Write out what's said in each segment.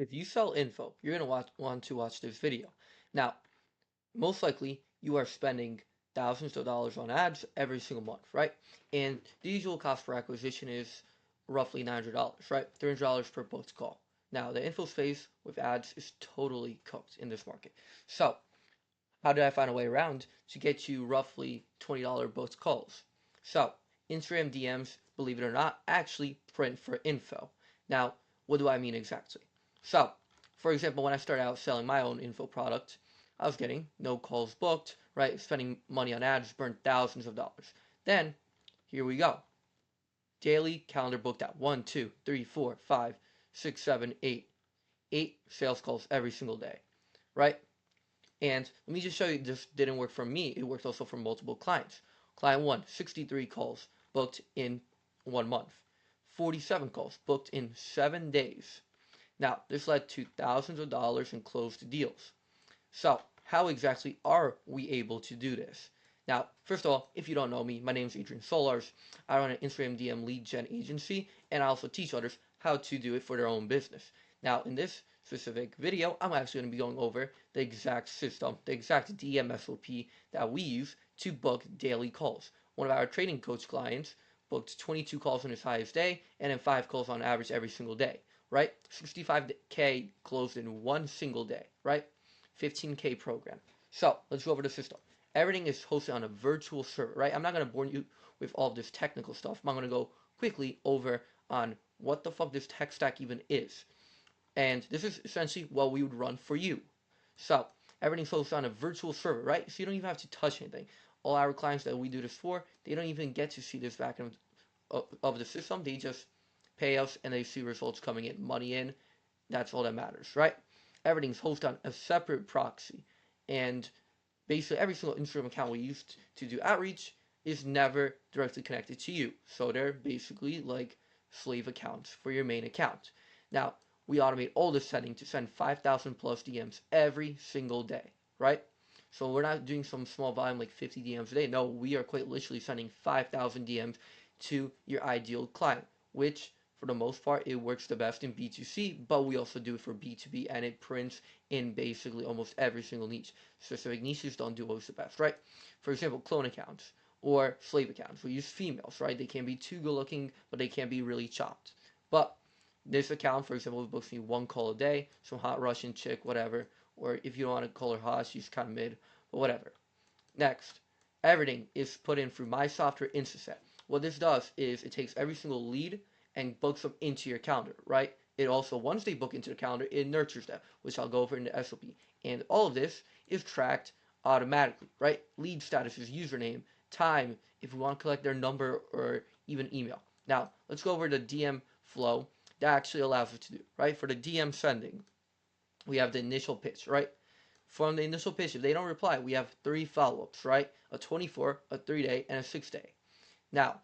If you sell info, you're going to want to watch this video. Now, most likely you are spending thousands of dollars on ads every single month, right? And the usual cost per acquisition is roughly $900, right? $300 per booked call. Now, the info space with ads is totally cooked in this market. So, how did I find a way around to get you roughly $20 booked calls? So, Instagram DMs, believe it or not, actually print for info. Now, what do I mean exactly? So, for example, when I started out selling my own info product, I was getting no calls booked, right? Spending money on ads, burned thousands of dollars. Then, here we go. Daily calendar booked out. 1, 2, 3, 4, 5, 6, 7, 8. 8 sales calls every single day, right? And let me just show you, this didn't work for me. It worked also for multiple clients. Client 1, 63 calls booked in 1 month. 47 calls booked in 7 days. Now, this led to thousands of dollars in closed deals. So, how exactly are we able to do this? Now, first of all, if you don't know me, my name is Adrian Solars. I run an Instagram DM lead gen agency, and I also teach others how to do it for their own business. Now, in this specific video, I'm actually going to be going over the exact system, the exact DM SOP that we use to book daily calls. One of our trading coach clients booked 22 calls on his highest day, and then 5 calls on average every single day, right? 65K closed in one single day, right? 15K program. So let's go over the system. Everything is hosted on a virtual server, right? I'm not going to bore you with all this technical stuff. I'm going to go quickly over on what the fuck this tech stack even is. And this is essentially what we would run for you. So everything's hosted on a virtual server, right? So you don't even have to touch anything. All our clients that we do this for, they don't even get to see this back end of the system. They just pay us and they see results coming in, money in. That's all that matters, right? Everything's hosted on a separate proxy. And basically every single Instagram account we use to do outreach is never directly connected to you. So they're basically like slave accounts for your main account. Now, we automate all the setting to send 5,000 plus DMs every single day, right? So we're not doing some small volume like 50 DMs a day. No, we are quite literally sending 5,000 DMs to your ideal client, which for the most part, it works the best in B2C, but we also do it for B2B, and it prints in basically almost every single niche. Specific niches don't do always the best, right? For example, clone accounts or slave accounts. We use females, right? They can be too good looking, but they can be really chopped. But this account, for example, books me 1 call a day, some hot Russian chick, whatever. Or if you don't want to call her hot, she's kind of mid, but whatever. Next, everything is put in through my software Instaset. What this does is it takes every single lead and books them into your calendar, right? It also, once they book into the calendar, it nurtures them, which I'll go over in the SOP. And all of this is tracked automatically, right? Lead status is username, time, if we want to collect their number or even email. Now, let's go over the DM flow that actually allows us to do, right? For the DM sending, we have the initial pitch, right? From the initial pitch, if they don't reply, we have 3 follow-ups, right? A 24, a 3-day, and a 6-day. Now,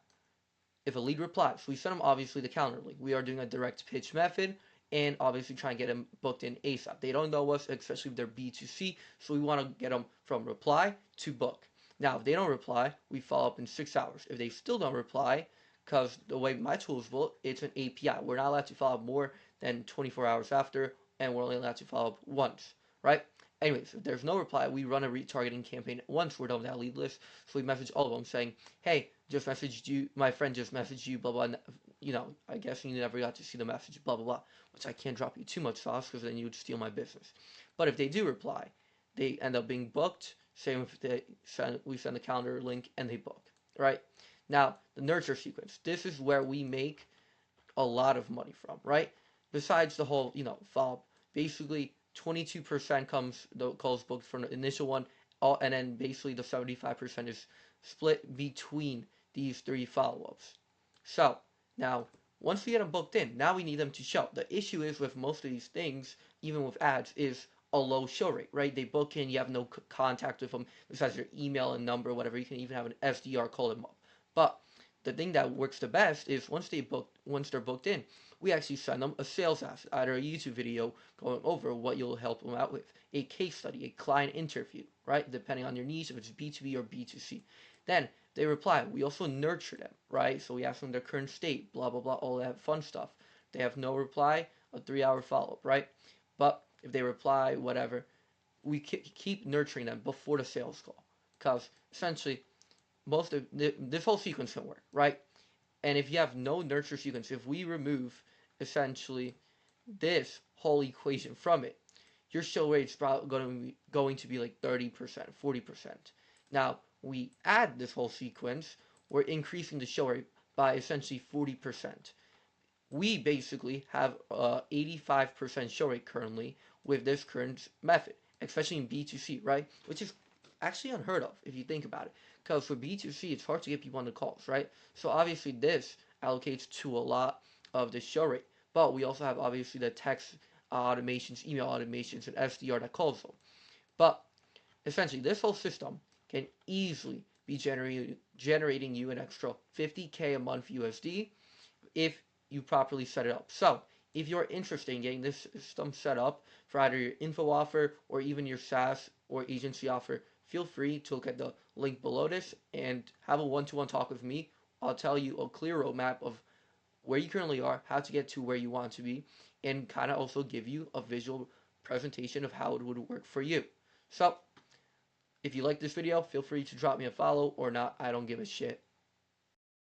if a lead replies, we send them obviously the calendar link. We are doing a direct pitch method and obviously try and get them booked in ASAP. They don't know us, especially if they're B2C, so we want to get them from reply to book. Now, if they don't reply, we follow up in 6 hours. If they still don't reply, because the way my tool is built, it's an API. We're not allowed to follow up more than 24 hours after, and we're only allowed to follow up once, right? Anyways, if there's no reply, we run a retargeting campaign once we're done with that lead list. So we message all of them saying, hey, just messaged you, my friend just messaged you, blah, blah, you know, I guess you never got to see the message, blah, blah, blah, which I can't drop you too much sauce because then you would steal my business. But if they do reply, they end up being booked. Same if we send the calendar link and they book, right? Now, the nurture sequence. This is where we make a lot of money from, right? Besides the whole, you know, follow-up, basically 22% comes the calls booked from the initial one, and then basically the 75% is split between these 3 follow-ups. So now, once we get them booked in, now we need them to show. The issue is with most of these things, even with ads, is a low show rate, right? They book in, you have no contact with them besides their email and number, whatever. You can even have an SDR call them up. But the thing that works the best is once they're booked in, we actually send them a sales asset, either a YouTube video going over what you'll help them out with, a case study, a client interview, right? Depending on your needs, if it's B2B or B2C. Then they reply. We also nurture them, right? So we ask them their current state, blah, blah, blah, all that fun stuff. They have no reply. a 3 hour follow up, right? But if they reply, whatever, we keep nurturing them before the sales call, because essentially most of this whole sequence can work, right? And if you have no nurture sequence, if we remove essentially this whole equation from it, your show rate's probably going to be like 30%, 40%. Now, we add this whole sequence, we're increasing the show rate by essentially 40%. We basically have a 85% show rate currently with this current method, especially in B2C, right? Which is actually unheard of if you think about it. Because for B2C, it's hard to get people on the calls, right? So obviously this allocates to a lot of the show rate. But we also have obviously the text automations, email automations, and SDR that calls them. But essentially, this whole system can easily be generating you an extra 50K a month USD if you properly set it up. So, if you're interested in getting this system set up for either your info offer or even your SaaS or agency offer, feel free to look at the link below this and have a one-to-one talk with me. I'll tell you a clear roadmap of where you currently are, how to get to where you want to be, and kind of also give you a visual presentation of how it would work for you. So, if you like this video, feel free to drop me a follow or not. I don't give a shit.